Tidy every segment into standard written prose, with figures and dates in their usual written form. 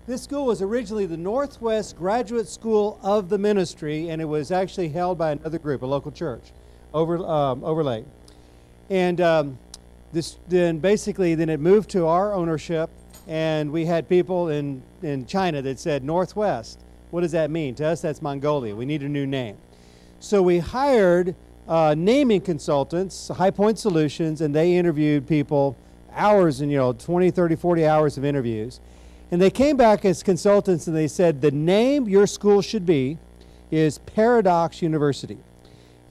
This school was originally the Northwest Graduate School of the Ministry, and it was actually held by another group, a local church, overlay. And then it moved to our ownership, and we had people in China that said, Northwest, what does that mean? To us, that's Mongolia. We need a new name. So we hired naming consultants, High Point Solutions, and they interviewed people, hours and 20, 30, 40 hours of interviews. And they came back as consultants and they said the name your school should be is Paradox University.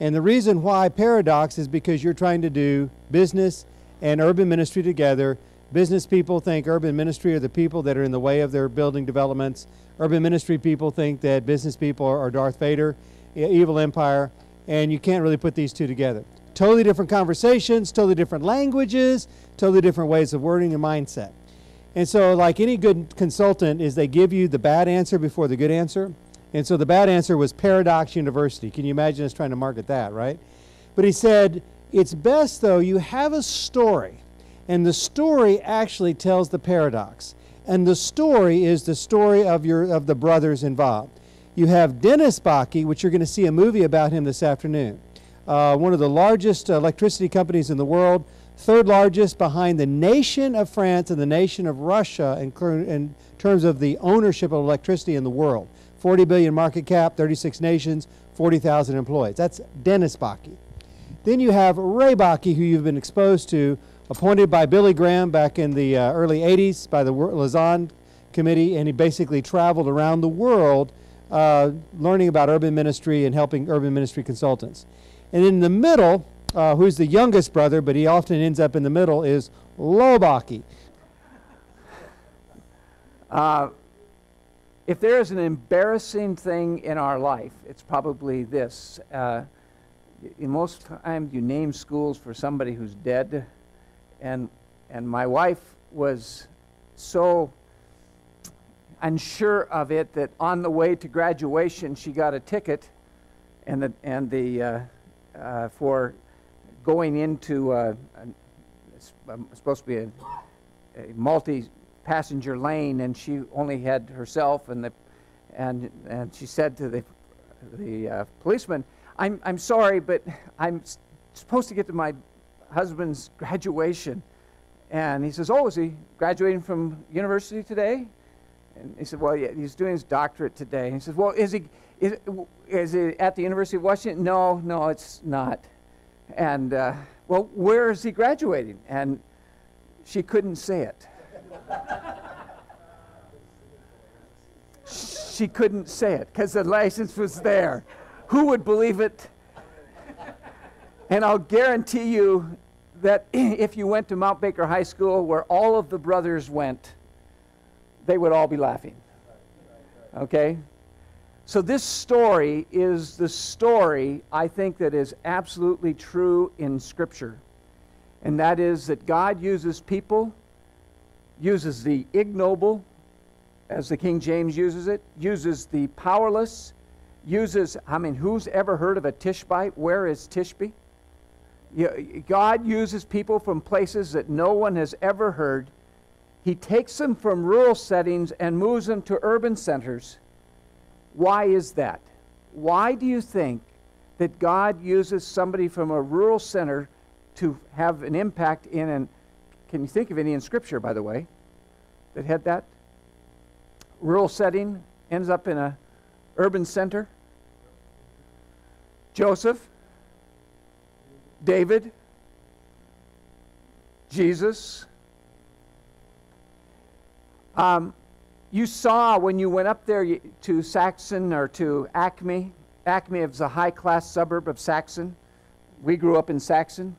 And the reason why Paradox is because you're trying to do business and urban ministry together. Business people think urban ministry are the people that are in the way of their building developments. Urban ministry people think that business people are Darth Vader, evil empire, and you can't really put these two together. Totally different conversations, totally different languages, totally different ways of wording and mindset. And so like any good consultant is they give you the bad answer before the good answer. And so the bad answer was Paradox University. Can you imagine us trying to market that, right? But he said, it's best though you have a story. And the story actually tells the paradox. And the story is the story of the brothers involved. You have Dennis Bakke, which you're going to see a movie about him this afternoon. One of the largest electricity companies in the world, third largest behind the nation of France and the nation of Russia in terms of the ownership of electricity in the world. 40 billion market cap, 36 nations, 40,000 employees. That's Dennis Bakke. Then you have Ray Bakke, who you've been exposed to, appointed by Billy Graham back in the early 80s by the Lausanne Committee, and he basically traveled around the world learning about urban ministry and helping urban ministry consultants. And in the middle, who's the youngest brother, but he often ends up in the middle, is Lowell Bakke. If there is an embarrassing thing in our life, it's probably this. In most times you name schools for somebody who's dead, and my wife was so unsure of it that on the way to graduation she got a ticket for going into supposed to be a multi-passenger lane, and she only had herself, and she said to the policeman, I'm sorry, but I'm supposed to get to my husband's graduation. And he says, oh, is he graduating from university today? And he said, well, yeah, he's doing his doctorate today. And he says, well, is he at the University of Washington? No, it's not. And, well, where is he graduating? And she couldn't say it. She couldn't say it because the license was there. Who would believe it? And I'll guarantee you that if you went to Mount Baker High School, where all of the brothers went, they would all be laughing. Okay? So this story is the story, I think, that is absolutely true in Scripture. And that is that God uses people, uses the ignoble, as the King James uses it, uses the powerless, uses, who's ever heard of a Tishbite? Where is Tishbe? God uses people from places that no one has ever heard. He takes them from rural settings and moves them to urban centers. Why is that? Why do you think that God uses somebody from a rural center to have an impact can you think of any in Scripture, by the way, that had that? Rural setting ends up in a urban center? Joseph? David? Jesus? You saw when you went up there to Saxon or to Acme. Acme is a high-class suburb of Saxon. We grew up in Saxon.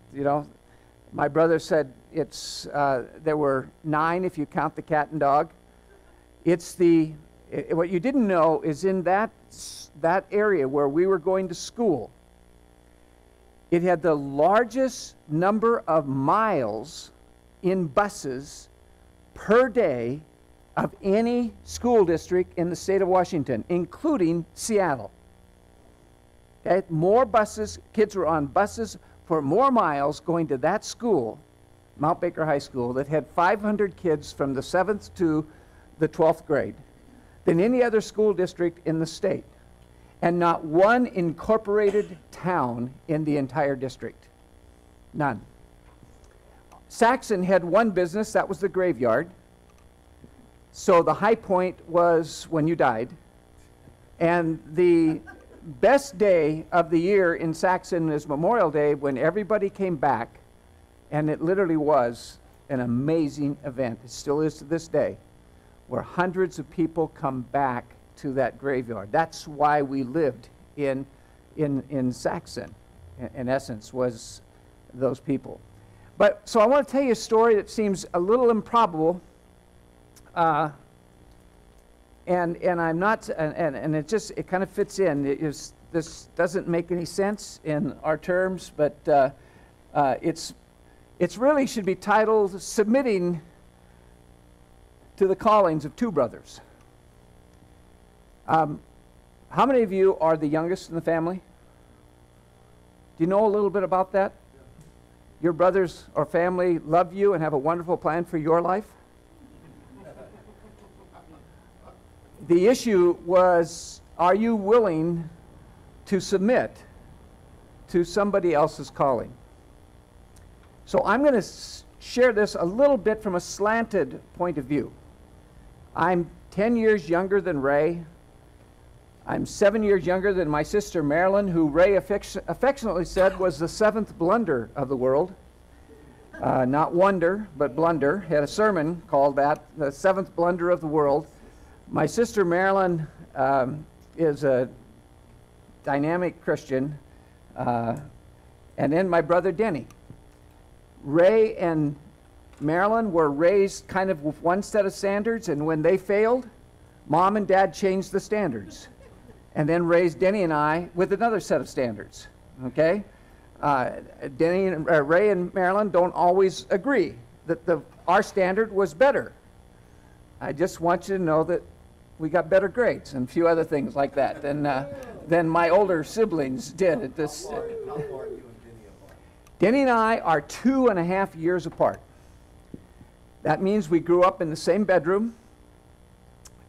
My brother said there were 9 if you count the cat and dog. What you didn't know is in that area where we were going to school, it had the largest number of miles in buses per day of any school district in the state of Washington, including Seattle. Okay? More buses, kids were on buses for more miles going to that school, Mount Baker High School, that had 500 kids from the 7th to the 12th grade than any other school district in the state, and not one incorporated town in the entire district. None. Saxon had one business, that was the graveyard. So the high point was when you died. And the best day of the year in Saxon is Memorial Day, when everybody came back, and it literally was an amazing event. It still is to this day, where hundreds of people come back to that graveyard. That's why we lived in Saxon, in essence, was those people. But so I want to tell you a story that seems a little improbable, and I'm not, and it kind of fits in. This doesn't make any sense in our terms, but it's really should be titled "Submitting to the Callings of Two Brothers." How many of you are the youngest in the family? Do you know a little bit about that? Your brothers or family love you and have a wonderful plan for your life? The issue was, are you willing to submit to somebody else's calling? So I'm going to share this a little bit from a slanted point of view. I'm 10 years younger than Ray. I'm 7 years younger than my sister Marilyn, who Ray affectionately said was the seventh blunder of the world. Not wonder, but blunder. Had a sermon called that, the seventh blunder of the world. My sister Marilyn is a dynamic Christian, and then my brother Denny. Ray and Marilyn were raised kind of with one set of standards, and when they failed, Mom and Dad changed the standards and then raised Denny and I with another set of standards, okay? Ray and Marilyn don't always agree that our standard was better. I just want you to know that we got better grades and a few other things like that than my older siblings did at this. How far are you and Denny apart? Denny and I are 2.5 years apart. That means we grew up in the same bedroom.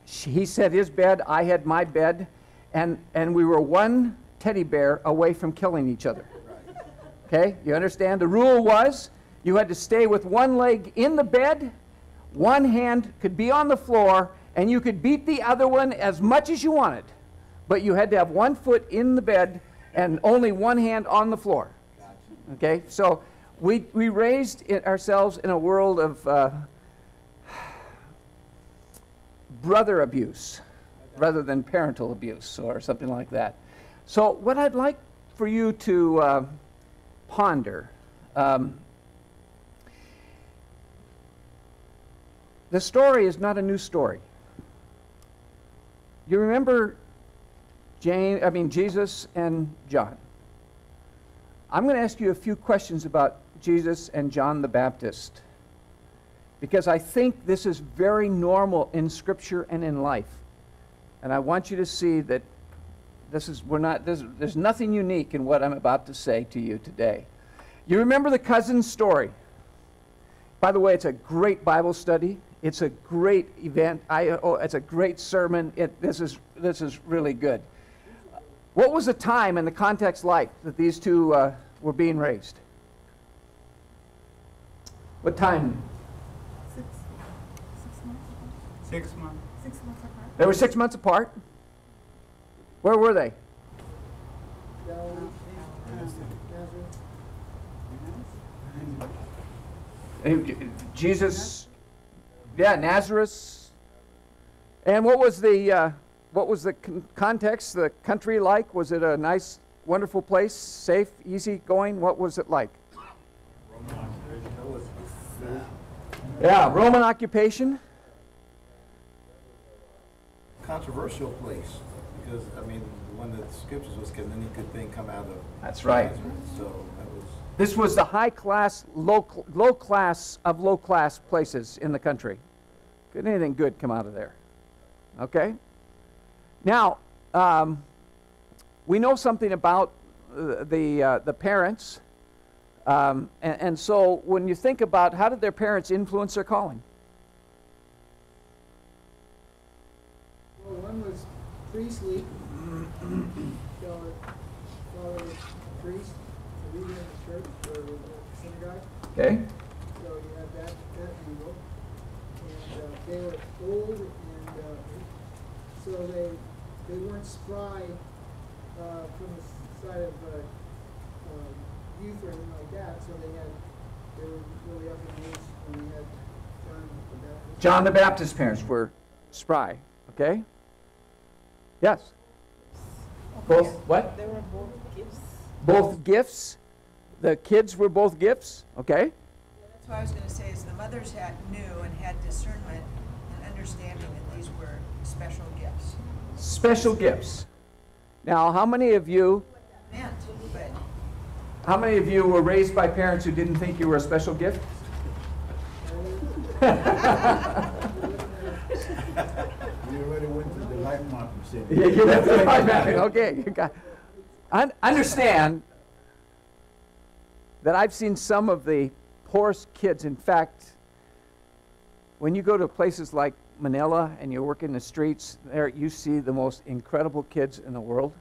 He had his bed, I had my bed, and we were one teddy bear away from killing each other. Okay, you understand? The rule was you had to stay with one leg in the bed, one hand could be on the floor, and you could beat the other one as much as you wanted. But you had to have one foot in the bed and only one hand on the floor. Okay, so we raised ourselves in a world of brother abuse rather than parental abuse or something like that. So what I'd like for you to ponder, the story is not a new story. You remember Jesus and John. I'm going to ask you a few questions about Jesus and John the Baptist, because I think this is very normal in Scripture and in life. And I want you to see that there's nothing unique in what I'm about to say to you today. You remember the cousins story? By the way, it's a great Bible study. It's a great event. It's a great sermon. This is really good. What was the time and the context like that these two were being raised? What time? 6 months. 6 months apart. They were 6 months apart. Where were they? Jesus, Nazareth. And what was the context, the country like? Was it a nice, wonderful place, safe, easy going? What was it like? Yeah, Roman occupation. Controversial place, because one of the scriptures was, "Can any good thing come out of?" That's right. Nazareth? So that was. This was the high class, low class of low class places in the country. Could anything good come out of there? Okay. Now, we know something about the parents, and so when you think about how did their parents influence their calling? priestly. Father was priest, a leader in the church or the synagogue. Okay. So you have that angle. And they were old, and so they weren't spry from the side of youth or anything like that. So they were really up in age when we had John the Baptist. John the Baptist's parents were spry. Okay. Yes. Both what? They were both gifts. Both gifts. The kids were both gifts. Okay. That's what I was going to say is the mothers knew and had discernment and understanding that these were special gifts. Special gifts. Now, how many of you Meant, but were raised by parents who didn't think you were a special gift? You already went to the life mark city. Yeah, you went to the life mapping. Okay, you got. Understand that I've seen some of the poorest kids. In fact, when you go to places like Manila and you work in the streets, there you see the most incredible kids in the world.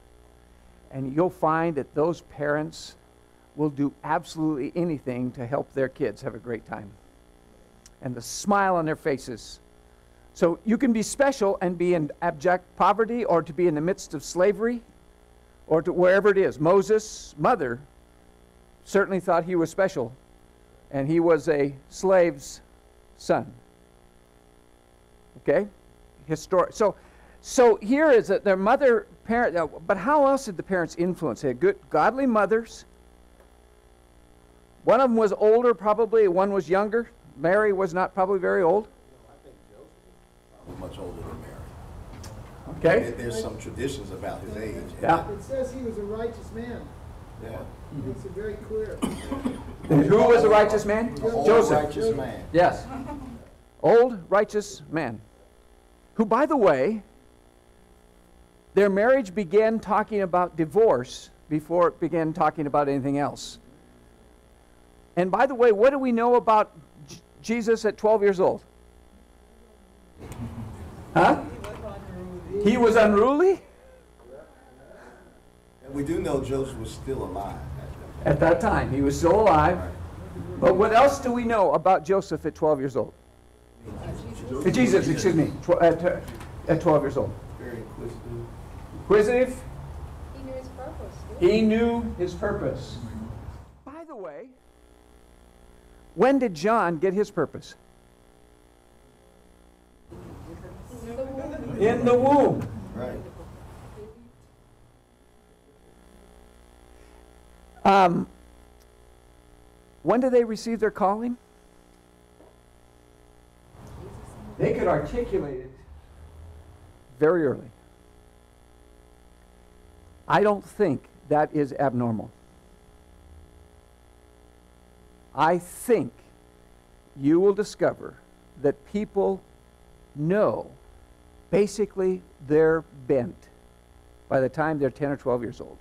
And you'll find that those parents will do absolutely anything to help their kids have a great time. And the smile on their faces. So you can be special and be in abject poverty, or to be in the midst of slavery, or to wherever it is. Moses' mother certainly thought he was special, and he was a slave's son. Okay? So here is that their mother, parent, but how else did the parents influence? They had good, godly mothers. One of them was older, probably. One was younger. Mary was not probably very old. Much older than Mary. Okay. There's some traditions about his age. Yeah. It says he was a righteous man. Yeah. Makes it very clear. Who was a righteous man? Old Joseph. righteous man. Yes. Old righteous man. Who, by the way, their marriage began talking about divorce before it began talking about anything else. And by the way, what do we know about Jesus at 12 years old? Huh? He was unruly? And we do know Joseph was still alive At that time. He was still alive. But what else do we know about Joseph at 12 years old? Jesus, excuse me, at 12 years old. Very inquisitive. Inquisitive. He knew his purpose. He knew his purpose. By the way, when did John get his purpose? In the womb. Right. When do they receive their calling? They could articulate it very early. I don't think that is abnormal. I think you will discover that people know basically their bent by the time they're 10 or 12 years old.